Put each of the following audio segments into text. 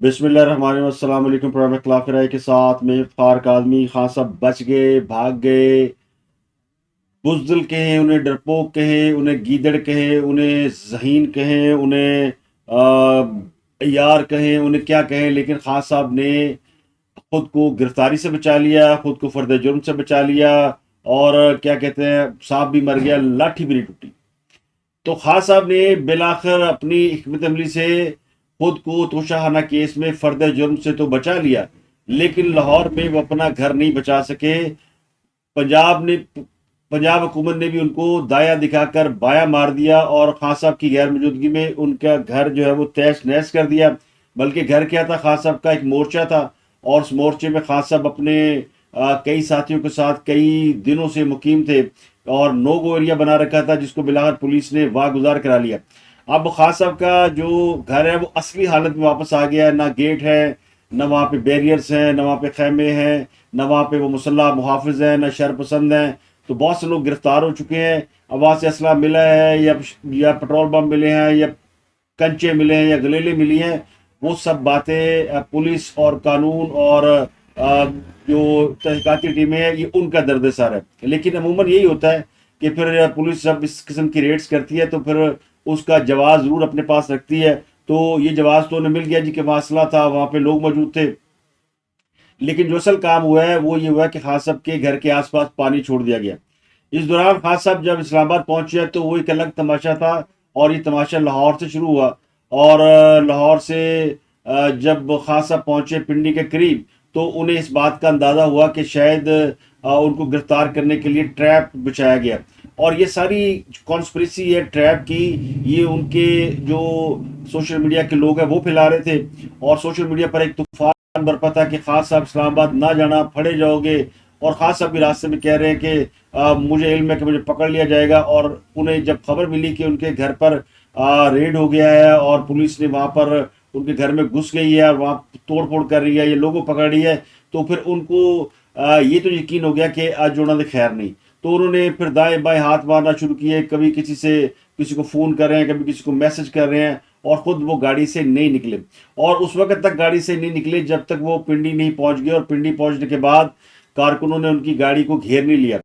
बिस्मिल्लाहिर्रहमानिर्रहीम। अस्सलाम वालेकुम। प्रोग्राम इख्तिलाफ राय के साथ में फारक आदमी खान साहब बच गए, भाग गए। बुज़दिल कहें उन्हें, डरपोक कहें उन्हें, गीदड़ कहें उन्हें, ज़हीन कहें उन्हें, यार कहें उन्हें, क्या कहें, लेकिन खान साहब ने खुद को गिरफ्तारी से बचा लिया, खुद को फर्द जुर्म से बचा लिया। और क्या कहते हैं, सांप भी मर गया, लाठी भी नहीं टूटी। तो खान साहब ने बिलाखिर अपनी हिकमत अमली से खुद को तोशाखाना केस में फर्द जुर्म से तो बचा लिया, लेकिन लाहौर में वो अपना घर नहीं बचा सके। पंजाब हुकूमत ने भी उनको दाया दिखाकर बाया मार दिया और खान साहब की गैर मौजूदगी में उनका घर जो है वो तहस नहस कर दिया। बल्कि घर क्या था, खान साहब का एक मोर्चा था और उस मोर्चे में खान साहब अपने कई साथियों के साथ कई दिनों से मुकीम थे और नो गो एरिया बना रखा था, जिसको बिलाखिर पुलिस ने वागुजार करा लिया। अब खान साहब का जो घर है वो असली हालत में वापस आ गया है। ना गेट है, न वहाँ पे बैरियर्स हैं, न वहाँ पे खैमे हैं, न वहाँ पे वो मुसल्ला मुहाफिज हैं, न शर पसंद हैं। तो बहुत से लोग गिरफ्तार हो चुके हैं। अब वहाँ से असला मिला है या पेट्रोल बम मिले हैं या कंचे मिले हैं या गलेले मिली हैं। वो सब बातें पुलिस और कानून और जो तहकीकाती टीमें हैं, ये उनका दर्द-ए-सर है। लेकिन अमूमन यही होता है कि फिर पुलिस जब इस किस्म की रेड्स करती है तो फिर उसका जवाब ज़रूर अपने पास रखती है। तो ये जवाब तो उन्हें मिल गया जी कि वहाँ असला था, वहाँ पे लोग मौजूद थे। लेकिन जो असल काम हुआ है वो ये हुआ कि खान साहब के घर के आसपास पानी छोड़ दिया गया। इस दौरान खान साहब जब इस्लामाबाद पहुंचे तो वो एक अलग तमाशा था। और ये तमाशा लाहौर से शुरू हुआ। और लाहौर से जब खान साहब पहुंचे पिंडी के करीब, तो उन्हें इस बात का अंदाज़ा हुआ कि शायद उनको गिरफ्तार करने के लिए ट्रैप बिछाया गया। और ये सारी कॉन्स्पिरेसी है ट्रैप की, ये उनके जो सोशल मीडिया के लोग हैं वो फैला रहे थे। और सोशल मीडिया पर एक तूफान बरपा था कि खान साहब इस्लामाबाद ना जाना, फड़े जाओगे। और खान साहब भी रास्ते में कह रहे हैं कि मुझे इल्म है कि मुझे पकड़ लिया जाएगा। और उन्हें जब खबर मिली कि उनके घर पर रेड हो गया है और पुलिस ने वहाँ पर उनके घर में घुस गई है और वहाँ तोड़ फोड़ कर रही है, ये लोगों पकड़ रही है, तो फिर उनको ये तो यकीन हो गया कि आज जोड़ा ने खैर नहीं। तो उन्होंने फिर दाएं बाएं हाथ मारना शुरू किए, कभी किसी को फ़ोन कर रहे हैं, कभी किसी को मैसेज कर रहे हैं। और ख़ुद वो गाड़ी से नहीं निकले। और उस वक्त तक गाड़ी से नहीं निकले जब तक वो पिंडी नहीं पहुंच गए। और पिंडी पहुंचने के बाद कारकुनों ने उनकी गाड़ी को घेर नहीं लिया।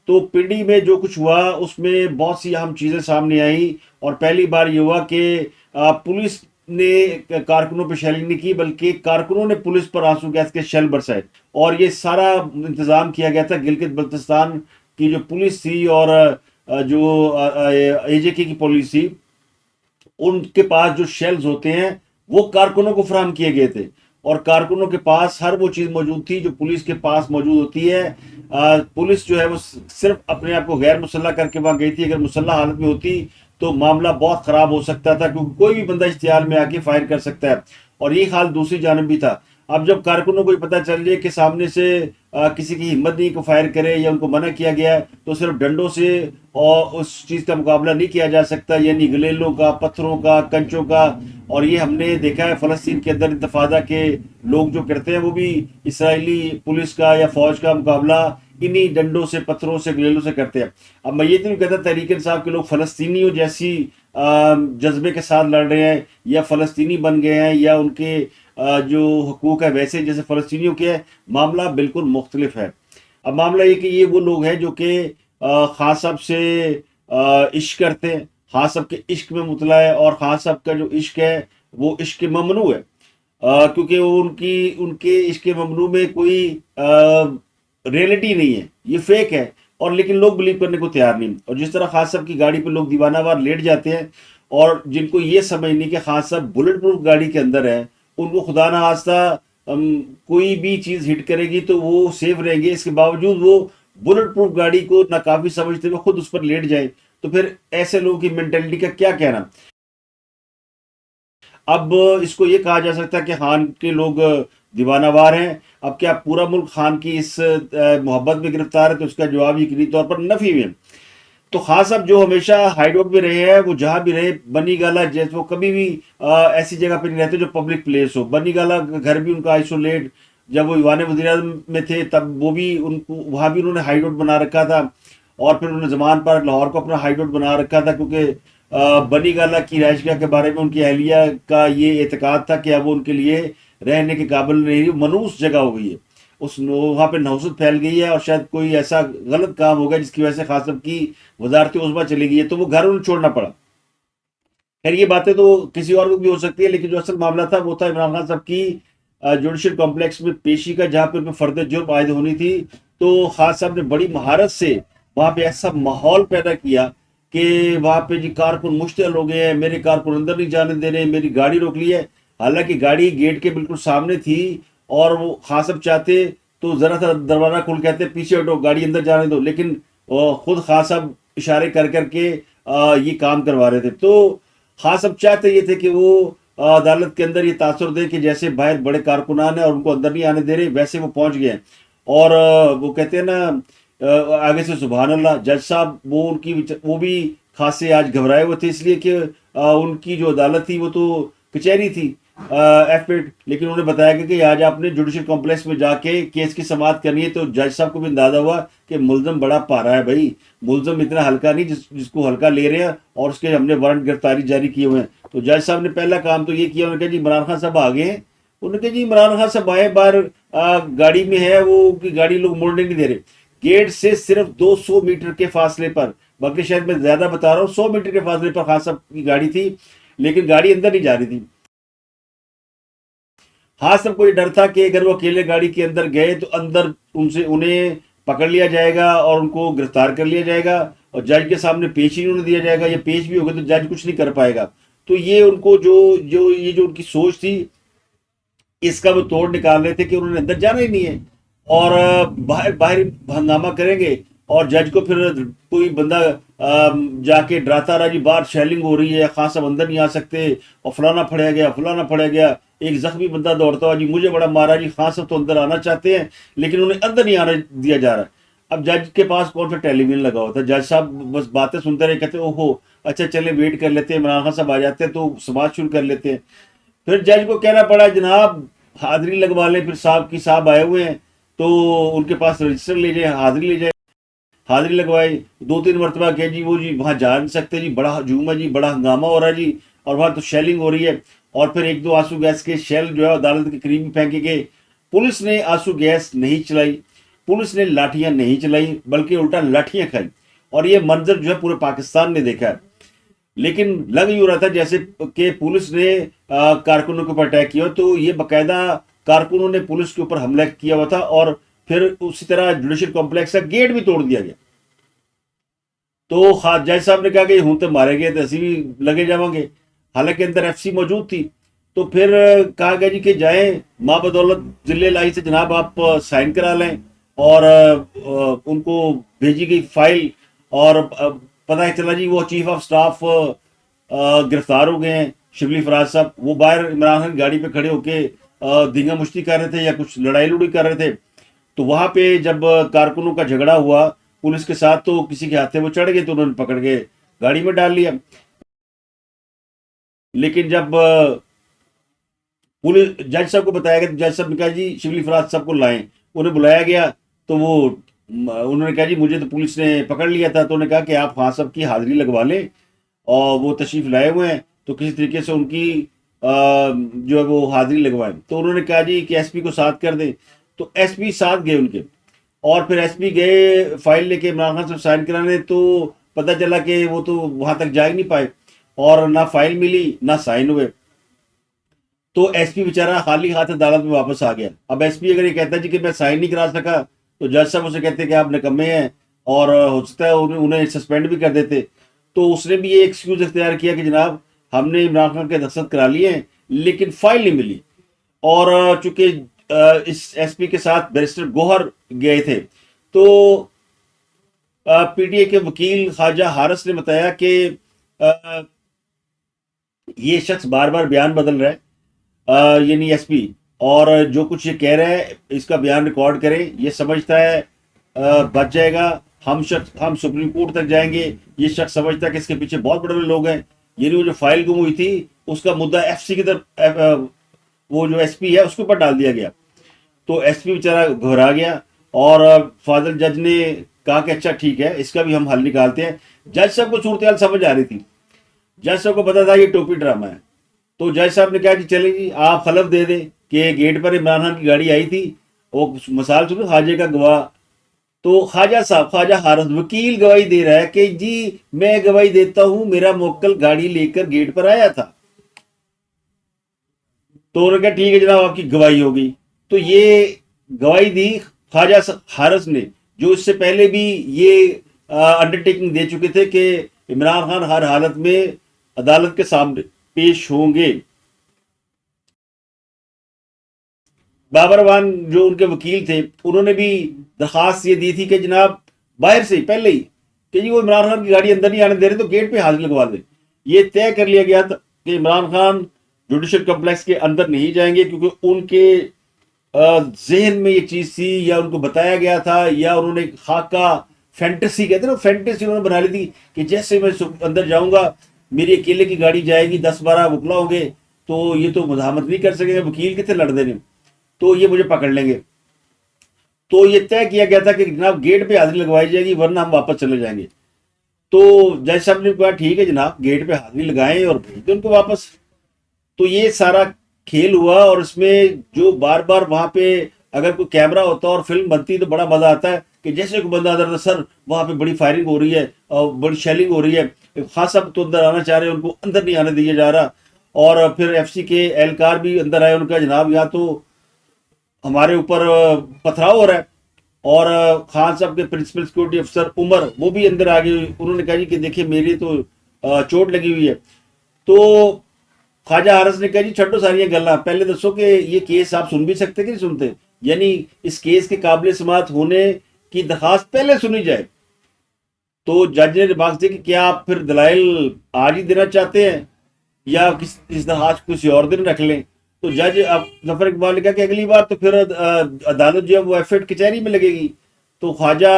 तो पिंडी में जो कुछ हुआ उसमें बहुत सी अहम चीज़ें सामने आई। और पहली बार ये हुआ कि पुलिस ने कारकुनों पर शेलिंग नहीं की, बल्कि कारकुनों ने पुलिस पर आंसू गैस के शेल बरसाए। और ये सारा इंतज़ाम किया गया था गिलगित बल्तिस्तान की जो पुलिस थी और जो एजेके की पुलिस थी, उनके पास जो शेल्स होते हैं वो कारकुनों को फराहम किए गए थे। और कारकुनों के पास हर वो चीज़ मौजूद थी जो पुलिस के पास मौजूद होती है। पुलिस जो है वो सिर्फ अपने आप को गैर मुसल्ला करके वहाँ गई थी। अगर मुसल्ला हालत में होती तो मामला बहुत ख़राब हो सकता था, क्योंकि कोई भी बंदा इश्तिहाल में आके फायर कर सकता है। और ये हाल दूसरी जानब भी था। अब जब कारकुनों को पता चल जाए कि सामने से किसी की हिम्मत नहीं को फायर करे या उनको मना किया गया है, तो सिर्फ डंडों से और उस चीज़ का मुकाबला नहीं किया जा सकता, यानी गलेलों का, पत्थरों का, कंचों का। और ये हमने देखा है फ़लस्तीन के अंदर इंतफादा के लोग जो करते हैं वो भी इसराइली पुलिस का या फ़ौज का मुकाबला इन्हीं डंडों से, पत्थरों से, गलेलों से करते हैं। अब मैं ये तो नहीं कहता तहरीक इंसाफ के लोग फ़लस्तीनियों जैसी जज्बे के साथ लड़ रहे हैं या फ़लस्तीनी बन गए हैं या उनके जो हुकूक है वैसे जैसे फ़लस्तीनियों के है। मामला बिल्कुल मुख्तलिफ है। अब मामला ये कि ये वो लोग हैं जो कि खान साहब से इश्क करते हैं, खान साहब के इश्क में मुतला है। और खान साहब का जो इश्क है वो इश्क ममनू है, क्योंकि वो उनके इश्क ममनू में कोई रियलिटी नहीं है, ये फेक है। और लेकिन लोग बिलीव करने को तैयार नहीं। और जिस तरह खान साहब की गाड़ी पे लोग दीवानावार लेट जाते हैं और जिनको ये समझ नहीं कि खान साहब बुलेट प्रूफ गाड़ी के अंदर है, उनको खुदा ना खास्ता कोई भी चीज़ हिट करेगी तो वो सेफ रहेंगे, इसके बावजूद वो बुलेट प्रूफ गाड़ी को नाकाफी समझते हुए खुद उस पर लेट जाए। तो फिर ऐसे लोगों की मेंटेलिटी का क्या कहना। अब इसको ये कहा जा सकता है कि खान के लोग दीवानावार हैं। अब क्या पूरा मुल्क खान की इस मोहब्बत में गिरफ्तार है, तो उसका जवाब यकीनी तौर पर नफी में। तो खान साहब जो हमेशा हाइडआउट में रहे हैं, वो जहाँ भी रहे, बनी गाला जैसे, वो कभी भी ऐसी जगह पे नहीं रहते जो पब्लिक प्लेस हो। बनी गाला घर भी उनका आइसोलेट, जब वो ईवान वज़ीर-ए-आज़म में थे तब वो भी उनको वहाँ भी उन्होंने हाइडआउट बना रखा था। और फिर उन्होंने ज़मान पर लाहौर को अपना हाइडआउट बना रखा था, क्योंकि बनी गाला की रहायशगाह के बारे में उनकी अहलिया का ये एतकाद था कि अब वो उनके लिए रहने के काबिल नहीं रही, मनूस जगह हो गई है, उस वहाँ पे नहुसत फैल गई है और शायद कोई ऐसा गलत काम हो गया जिसकी वजह से खास साहब की वजारत उज़्मा चली गई है, तो वो घर उन्हें छोड़ना पड़ा। खैर ये बातें तो किसी और को भी हो सकती है, लेकिन जो असल मामला था वो था इमरान खान साहब की जुडिशल कॉम्प्लेक्स में पेशी का, जहाँ पे उनमें फर्द जुर्म आयद होनी थी। तो खान साहब ने बड़ी महारत से वहाँ पे ऐसा माहौल पैदा किया कि वहाँ पे जी कारकुन मुश्तिल हो गए हैं, मेरे कारकुन अंदर नहीं जाने दे रहे, मेरी गाड़ी रोक ली है। हालांकि गाड़ी गेट के बिल्कुल सामने थी और वो खान साहब चाहते तो जरा सा दरवाजा खोल कहते पीछे हटो, गाड़ी अंदर जाने दो, लेकिन खुद खान साहब इशारे कर करके ये काम करवा रहे थे। तो खान साहब चाहते ये थे कि वो अदालत के अंदर ये तासुर दे कि जैसे बाहर बड़े कारकुनान हैं और उनको अंदर नहीं आने दे रहे, वैसे वो पहुंच गए हैं। और वो कहते हैं ना आगे से सुभान अल्लाह, जज साहब वो उनकी वो भी खासे आज घबराए हुए थे, इसलिए कि उनकी जो अदालत थी वो तो कचहरी थी एफपेट, लेकिन उन्होंने बताया कि आज आपने जुडिशल कॉम्प्लेक्स में जाके केस की समाअत करनी है। तो जज साहब को भी अंदाजा हुआ कि मुलजम बड़ा पारा है भाई, मुलजम इतना हल्का नहीं जिसको हल्का ले रहे हैं, और उसके हमने वारंट गिरफ्तारी जारी किए हुए हैं। तो जज साहब ने पहला काम तो ये किया, उन्होंने कहा जी इमरान खान साहब आ गए हैं। उन्होंने कहा जी इमरान खान साहब आए, बाहर गाड़ी में है वो की गाड़ी लोग मोड़ने नहीं दे रहे, गेट से सिर्फ 200 मीटर के फासले पर, बाकी शायद मैं ज्यादा बता रहा हूँ, 100 मीटर के फासले पर खान साहब की गाड़ी थी, लेकिन गाड़ी अंदर नहीं जा रही थी। हाँ, सबको ये डर था कि अगर वो अकेले गाड़ी के अंदर गए तो अंदर उनसे उन्हें पकड़ लिया जाएगा और उनको गिरफ्तार कर लिया जाएगा और जज के सामने पेश ही उन्हें दिया जाएगा, या पेश भी होगा तो जज कुछ नहीं कर पाएगा। तो ये उनको जो जो ये जो उनकी सोच थी, इसका वो तोड़ निकाल रहे थे कि उन्होंने अंदर जाना ही नहीं है और बाहर बाहर हंगामा करेंगे और जज को फिर कोई बंदा जाके डराता रहा जी बाहर शेलिंग हो रही है, खान साहब अंदर नहीं आ सकते और फलाना फड़या गया फलाना फड़या गया। एक जख्मी बंदा दौड़ता हुआ जी मुझे बड़ा मारा जी, खान साहब तो अंदर आना चाहते हैं लेकिन उन्हें अंदर नहीं आने दिया जा रहा है। अब जज के पास कौन सा टेलीविजन लगा हुआ था, जज साहब बस बातें सुनते रहे, कहते ओहो अच्छा चले वेट कर लेते हैं, इमरान खान साहब आ जाते हैं तो समाज शुरू कर लेते हैं। फिर जज को कहना पड़ा जनाब हाजिरी लगवा लें, फिर साहब की साहब आए हुए हैं तो उनके पास रजिस्टर ले जाए, हाजिरी ले जाए। हाजिरी लगवाई, 2-3 मरतबा कह जी वो जी वहाँ जा नहीं सकते जी, बड़ा हजूम है जी, बड़ा हंगामा हो रहा है जी और वहाँ तो शेलिंग हो रही है। और फिर 1-2 आंसू गैस के शेल जो है अदालत के करीब फेंके गए। पुलिस ने आंसू गैस नहीं चलाई, पुलिस ने लाठियां नहीं चलाई, बल्कि उल्टा लाठियां खाई और ये मंजर जो है पूरे पाकिस्तान ने देखा है। लेकिन लग यूं रहा था जैसे कि पुलिस ने कारकुनों के ऊपर अटैक किया, तो ये बाकायदा कारकुनों ने पुलिस के ऊपर हमला किया हुआ था और फिर उसी तरह जुडिशल कॉम्प्लेक्स का गेट भी तोड़ दिया गया। तो जज साहब ने कहा कि हूं तो मारे गए तो असी भी लगे जावांगे, हालांकि अंदर एफसी मौजूद थी। तो फिर कहा गया जी कि जाएं माँ बदौलत जिले लाई से जनाब आप साइन करा लें और उनको भेजी गई फाइल और पता चला जी वो चीफ ऑफ स्टाफ गिरफ्तार हो गए हैं शिबली फराज साहब। वो बाहर इमरान खान गाड़ी पे खड़े होके धींगा मुश्ती कर रहे थे या कुछ लड़ाई लुड़ी कर रहे थे। तो वहां पे जब कारकुनों का झगड़ा हुआ पुलिस के साथ तो किसी के हाथे वो चढ़ गए तो उन्होंने पकड़ के गाड़ी में डाल लिया। लेकिन जब पुलिस जज साहब को बताया गया तो जज साहब ने कहा जी शिबली फराज साहब को लाएं। उन्हें बुलाया गया तो वो उन्होंने कहा जी मुझे तो पुलिस ने पकड़ लिया था। तो उन्होंने कहा कि आप खान साहब की हाजिरी लगवा लें और वो तशरीफ लाए हुए हैं तो किसी तरीके से उनकी जो है वो हाजिरी लगवाएं। तो उन्होंने कहा जी कि एसपी को साथ कर दें। तो एसपी साथ गए उनके और फिर एसपी गए फाइल लेके इमरान खान साहब साइन कराने, तो पता चला कि वो तो वहां तक जा ही नहीं पाए और ना फाइल मिली ना साइन हुए। तो एसपी बेचारा खाली हाथ अदालत में वापस आ गया। अब एसपी अगर ये कहता है जी कि मैं साइन नहीं करा सका तो जज साहब उसे कहते कि आप निकम्मे हैं और हो सकता है उन्हें सस्पेंड भी कर देते। तो उसने भी ये एक्सक्यूज इख्तियार किया कि जनाब हमने इमरान खान के दस्तखत करा लिए हैं लेकिन फाइल नहीं मिली। और चूंकि इस एसपी के साथ बैरिस्टर गोहर गए थे तो पीटीए के वकील ख्वाजा हारिस ने बताया कि ये शख्स बार बार बयान बदल रहा है यानी एसपी, और जो कुछ ये कह रहा है इसका बयान रिकॉर्ड करें, ये समझता है बच जाएगा, हम सुप्रीम कोर्ट तक जाएंगे। ये शख्स समझता है कि इसके पीछे बहुत बड़े बड़े लोग हैं। यानी वो जो फाइल गुम हुई थी उसका मुद्दा एफसी की तरफ वो जो एसपी है उसके ऊपर डाल दिया गया। तो एसपी बेचारा घबरा गया और फादर जज ने कहा कि अच्छा ठीक है इसका भी हम हल निकालते हैं। जज साहब को सूरत हाल समझ आ रही थी जज साहब को पता था ये टोपी ड्रामा है, तो जज साहब ने कहा कि चले जी आप हलफ दे दें कि गेट पर इमरान खान की गाड़ी आई थी, वो मिसाल सुनो खाजे का गवाह। तो ख्वाजा साहब, ख्वाजा हारिस वकील गवाही दे रहा है कि जी मैं गवाही देता हूं मेरा मुवक्किल गाड़ी लेकर गेट पर आया था। तो उन्होंने कहा ठीक है जनाब आपकी गवाही होगी। तो ये गवाही दी ख्वाजा हारिस ने, जो इससे पहले भी ये अंडरटेकिंग दे चुके थे कि इमरान खान हर हालत में अदालत के सामने पेश होंगे। बाबर अवान जो उनके वकील थे उन्होंने भी दरखास्त ये दी थी कि जनाब बाहर से ही पहले ही कि जी वो इमरान खान की गाड़ी अंदर नहीं आने दे रहे तो गेट पे हाजिर लगवा दे। ये तय कर लिया गया था कि इमरान खान जुडिशल कम्प्लेक्स के अंदर नहीं जाएंगे, क्योंकि उनके जहन में ये चीज थी या उनको बताया गया था या उन्होंने खाका फैंटेसी कहते हैं ना, फैंटेसी उन्होंने बना ली थी कि जैसे मैं अंदर जाऊंगा मेरी अकेले की गाड़ी जाएगी, 10-12 वकला होंगे तो ये तो मुजाहमत नहीं कर सकेंगे, वकील कितने लड़ देने, तो ये मुझे पकड़ लेंगे। तो ये तय किया गया था कि जनाब गेट पे हाजिरी लगवाई जाएगी वरना हम वापस चले जाएंगे। तो जज साहब ने कहा ठीक है जनाब गेट पे हाजिरी लगाएं और भेज दें उनको वापस। तो ये सारा खेल हुआ और इसमें जो बार बार वहां पे अगर कोई कैमरा होता और फिल्म बनती तो बड़ा मजा आता है कि जैसे कोई बंदा अंदर सर वहां पे बड़ी फायरिंग हो रही है और बड़ी शेलिंग हो रही है, खास साहब तो अंदर आना चाह रहे हैं उनको अंदर नहीं आने दिया जा रहा। और फिर एफसी के एहलकार भी अंदर आए, उनका जनाब यहाँ तो हमारे ऊपर पथराव हो रहा है। और खान साहब के प्रिंसिपल सिक्योरिटी अफसर उमर वो भी अंदर आ गए, उन्होंने कहा जी कि देखिए मेरी तो चोट लगी हुई है। तो ख्वाजा हारिस ने कहा जी छड्डो सारियां गल्लां, पहले दसो कि ये केस आप सुन भी सकते कि नहीं सुनते, यानी इस केस के काबिल समाअत होने की दरखास्त पहले सुनी जाए। तो जज ने रिमार्क दिया कि क्या आप फिर दलाइल आज ही देना चाहते हैं या इस दरखास्त किसी और दिन रख लें। तो जज अब जफर इकबाल ने कहा कि अगली बार तो फिर अदालत जो है वो एफएड कचहरी में लगेगी। तो ख्वाजा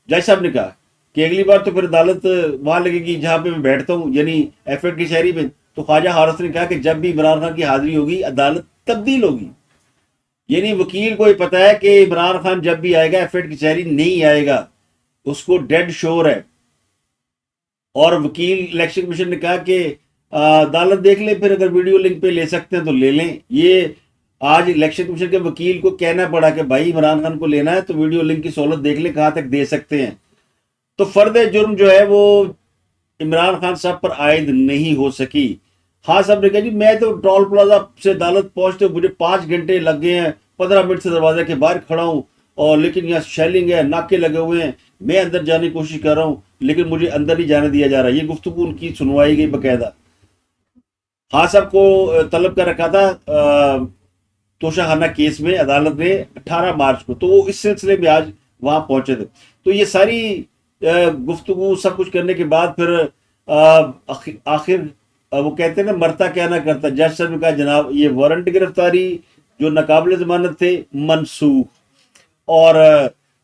जज साहब ने कहा कि अगली बार तो फिर अदालत वहां लगेगी जहां पे मैं बैठता हूँ, यानी एफएड कचहरी में। तो ख्वाजा हारिस ने कहा कि जब भी इमरान खान की हाजिरी होगी अदालत तब्दील होगी, यानी वकील को पता है कि इमरान खान जब भी आएगा एफएड कचहरी नहीं आएगा, उसको डेड श्योर है। और वकील इलेक्शन कमीशन ने कहा कि अदालत देख ले, फिर अगर वीडियो लिंक पे ले सकते हैं तो ले लें। ये आज इलेक्शन कमीशन के वकील को कहना पड़ा कि भाई इमरान खान को लेना है तो वीडियो लिंक की सहूलत देख ले कहां तक दे सकते हैं। तो फर्द जुर्म जो है वो इमरान खान साहब पर आयद नहीं हो सकी। खान साहब ने कहा जी मैं तो टोल प्लाजा से अदालत पहुंचते मुझे 5 घंटे लग गए हैं, 15 मिनट से दरवाजे के बाहर खड़ा हूं और लेकिन यहाँ शेलिंग है, नाके लगे हुए हैं, मैं अंदर जाने की कोशिश कर रहा हूं लेकिन मुझे अंदर नहीं जाने दिया जा रहा। ये गुफ्तगू उनकी सुनवाई गई बकायदा। खान साहब को तलब कर रखा था तोशाखाना केस में अदालत ने 18 मार्च को, तो वो इस सिलसिले में आज वहां पहुंचे थे। तो ये सारी गुफ्तगू सब कुछ करने के बाद फिर आखिर वो कहते हैं ना मरता क्या ना करता, जज साहब ने कहा जनाब ये वारंट गिरफ्तारी जो नाकाबिल जमानत थे मनसूख, और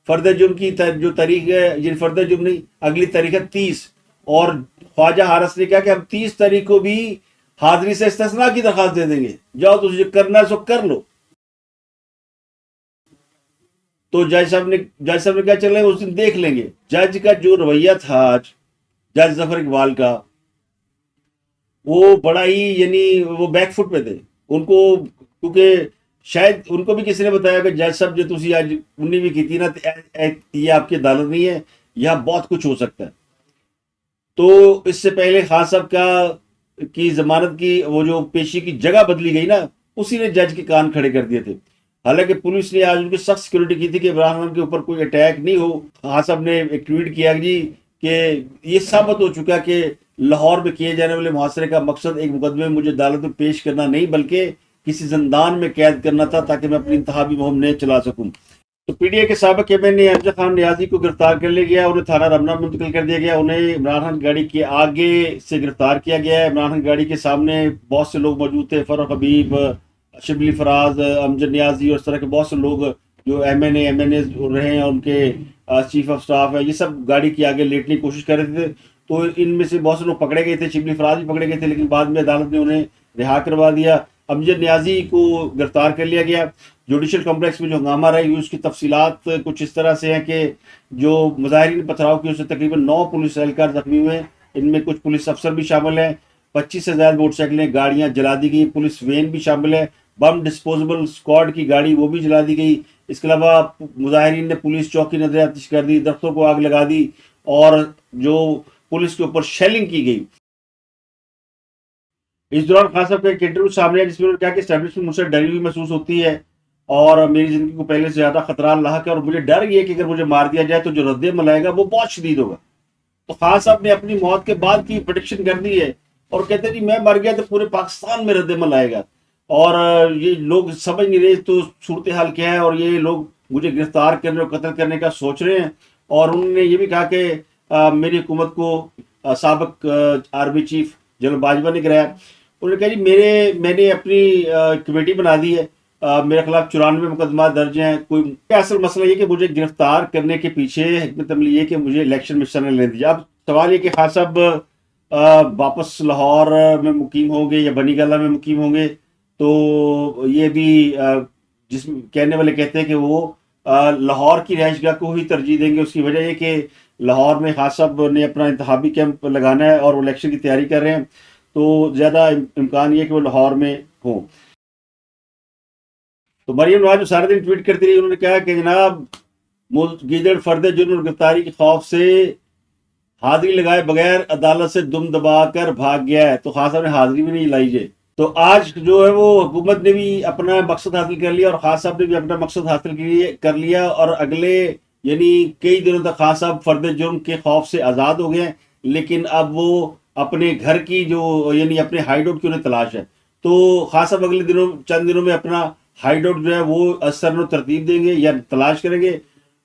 फर्द जुर्म की जो तारीख है, ये फर्द जुर्म नहीं अगली तारीख है 30। और ख्वाजा हारिस ने कहा कि हम 30 तारीख को भी हाजिरी से इस्तिस्ना की दरखास्त दे देंगे, जाओ तुझे करना है सो कर लो। तो जज साहब ने कहा चले उस दिन देख लेंगे। जज का जो रवैया था आज जज जफर इकबाल का, वो बड़ा ही यानी वो बैकफुट पे थे उनको, क्योंकि शायद उनको भी किसी ने बताया कि जज साहब जो तुसी आज 19वीं की थी ना ये आपकी अदालत नहीं है, यहाँ बहुत कुछ हो सकता है। तो इससे पहले खान साहब की जमानत की वो जो पेशी की जगह बदली गई ना, उसी ने जज के कान खड़े कर दिए थे। हालांकि पुलिस ने आज उनकी सख्त सिक्योरिटी की थी कि इमरान खान के ऊपर कोई अटैक नहीं हो। खान साहब ने एक ट्वीट किया जी कि ये साबित हो चुका कि लाहौर में किए जाने वाले मुहासरे का मकसद एक मुकदमे में मुझे अदालत में पेश करना नहीं बल्कि किसी जिंदान में कैद करना था ताकि मैं अपनी इंतहाबी मुहिम न चला सकूं। तो पीडीए के साबिक एमएनए अमजद खान नियाजी को गिरफ्तार कर लिया गया, उन्हें थाना रमना मुंतकिल कर दिया गया। उन्हें इमरान खान गाड़ी के आगे से गिरफ्तार किया गया है। इमरान खान गाड़ी के सामने बहुत से लोग मौजूद थे, फरूख हबीब, शिबली फराज, अमजद नियाजी और इस तरह के बहुत से लोग जो एमएनए रहे हैं, उनके चीफ ऑफ स्टाफ है, ये सब गाड़ी के आगे लेटने की कोशिश कर रहे थे। तो इनमें से बहुत से लोग पकड़े गए थे, शिबली फराज भी पकड़े गए थे, लेकिन बाद में अदालत ने उन्हें रिहा करवा दिया। अमजद नियाजी को गिरफ्तार कर लिया गया। जुडिशल कॉम्प्लेक्स में जो हंगामा रही उसकी तफसीलात कुछ इस तरह से हैं कि जो मुजाहिरीन पथराव की उससे तकरीबन 9 पुलिस एहलकार जख्मी हुए, इनमें कुछ पुलिस अफसर भी शामिल हैं। 25 से ज्यादा मोटरसाइकिलें, गाड़ियां जला दी गई, पुलिस वैन भी शामिल है, बम डिस्पोजेबल स्क्वाड की गाड़ी वो भी जला दी गई। इसके अलावा मुजाहिरीन ने पुलिस चौकी नजर आतिश कर दी, दफ्तरों को आग लगा दी और जो पुलिस के ऊपर शेलिंग की गई। इस दौरान खान साहब का एक इंटरव्यू सामने आया जिसमें उन्होंने कहा कि एस्टैब्लिशमेंट मुझसे डरी हुई महसूस होती है और मेरी जिंदगी को पहले से ज्यादा खतरा लाक है और मुझे डर ये है कि अगर मुझे मार दिया जाए तो जो रद्द-ए-अमल आएगा वो बहुत शदीद होगा। तो खान साहब ने अपनी मौत के बाद की प्रेडिक्शन कर दी है और कहते हैं जी मैं मर गया तो पूरे पाकिस्तान में रद्द-ए-अमल आएगा और ये लोग समझ नहीं रहे तो सूरत हाल क्या है और ये लोग मुझे गिरफ्तार करने और कत्ल करने का सोच रहे हैं। और उन्होंने ये भी कहा कि मेरी हुकूमत को साबिक आर्मी चीफ जनरल बाजवा ने कराया। उन्होंने कहा जी मैंने अपनी कमेटी बना दी है, मेरे खिलाफ 94 मुकदमा दर्ज हैं। कोई असल मसला ये कि मुझे गिरफ्तार करने के पीछे हिकमत अमली ये कि मुझे इलेक्शन में हिस्सा नहीं लेने दिया। अब सवाल ये कि खान साहब वापस लाहौर में मुकीम होंगे या बनी गला में मुकीम होंगे, तो ये भी जिस कहने वाले कहते हैं कि वो लाहौर की रहायशगाह को ही तरजीह देंगे। उसकी वजह ये कि लाहौर में खान साहब ने अपना इंतखाबी कैंप लगाना है और वो इलेक्शन की तैयारी कर रहे हैं, तो ज़्यादा इम्कान ये कि वो लाहौर में हों। तो मरियम नवाज जो सारे दिन ट्वीट करती रही, उन्होंने कहा कि जनाब गीदड़ फर्द जुर्म और गिरफ्तारी के खौफ से हाजिरी लगाए बगैर अदालत से दुम दबा कर भाग गया है। तो खान साहब ने हाजिरी भी नहीं लाई है। तो आज जो है वो हुकूमत ने भी अपना मकसद हासिल कर लिया और खान साहब ने भी अपना मकसद हासिल कर लिया और अगले यानी कई दिनों तक खान साहब फर्द जुर्म के खौफ से आज़ाद हो गए हैं, लेकिन अब वो अपने घर की जो यानी अपने हाइडआउट की उन्हें तलाश है। तो खान साहब अगले दिनों चंद दिनों में अपना हाइडआउट जो है वो असर तरतीब देंगे या तलाश करेंगे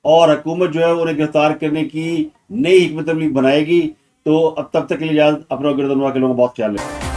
और हुकूमत जो है उन्हें गिरफ्तार करने की नई हिकमत अमली बनाएगी। तो अब तब तक के लिए इजाज़त, अपना गिरदनवा के लोगों का बहुत ख्याल रखें।